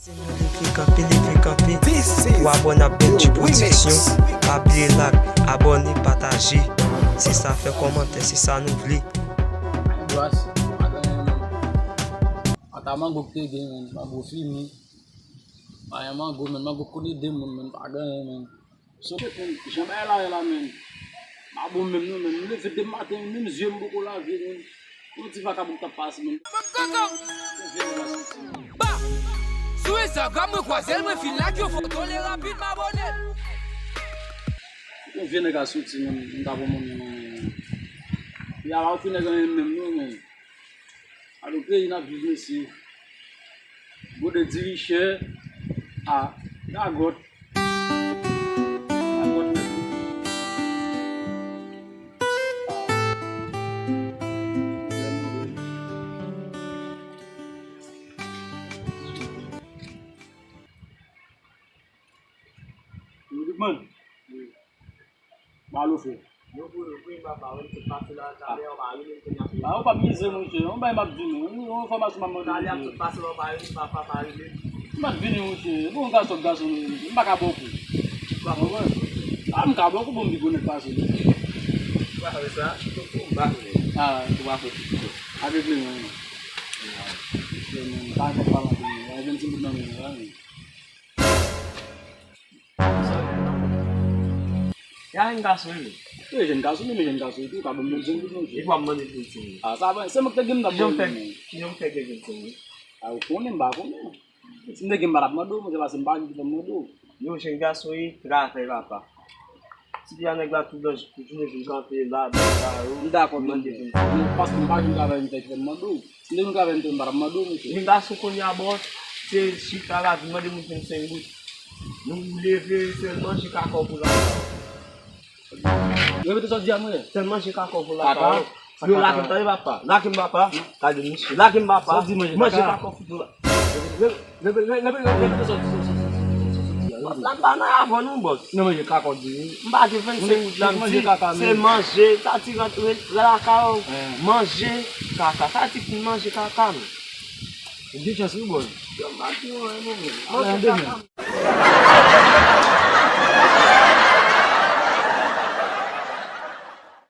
Si nou leve kampe, ou abonne à Benji Protection, pas oublier like, abonner, partager. Si ça fait commenter, si ça nous plaît. Ataman gokte gen men, ma go filmi. Ayaman go men, ma go koni dem men, pagan men. So jamais là men. Ma bon men nou men, le fait de matin, même yeux beaucoup la vie men. On ti va ka bouta passe men. Bah, sur Instagram, moi croiser, moi fil là qui photo les rapide m'abonner. On vient de sortir men, on ta bon men. Ya la fin de même nou men. Alors que il a business ici. Vous de diriger à la goutte. Man, malo fait. On va miser mon cher, on va m'abdiner, on va m'assumer mon cher. M'abdiner mon cher, bon garçon, on va beaucoup. On va beaucoup pour me dire pas ça. Ah, tu vas faire. Avec lui. Pas de parler, on va dire non. Ya engasou ele. Eu já engaso, tu acaba me dizendo não. E vamos mandar isso. Ah, sabe, sempre que tem na boa. Não pega isso. Ah, o cone embaixo, né? Se não tem barato, mas do, mas vai ser embaixo de todo. Eu já engasou e trata lá pá. Se vier negar tudo as coisas que já fez lá, Não dá para manter. Não posso embaixo de cara então que mando. Se não nunca vem embora mando. engasou com a bola, se chica lá, manda muito sem muito. Não leve seulement chica com lá. Eu vou te só dizer amanhã. Seulement chica com lá. Eu lá que tá pá. Lá que pá. Cadê isso? Lá que pá. Mas chica com lá. Lá na árvore não boss. Não me chica com dinheiro. Mbate c'est manger, ça tu rentres là cacao, manger caca, ça tu manger caca. Deixa assim, bom. Manger caca.